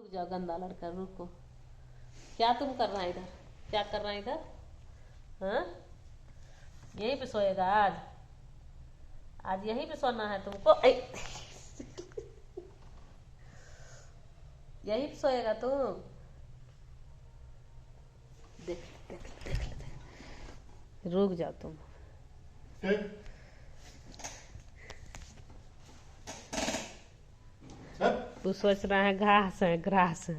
जाओ गंदा लड़का, रुको। क्या तुम कर रहा है इधर? क्या कर रहा है इधर? हाँ, यहीं पे सोएगा आज? आज यहीं पे सोना है तुमको? यहीं पे सोएगा तुम? देख देख देख देख। रुक जाओ तुम। तू सोच रहा है घास है, ग्रास है।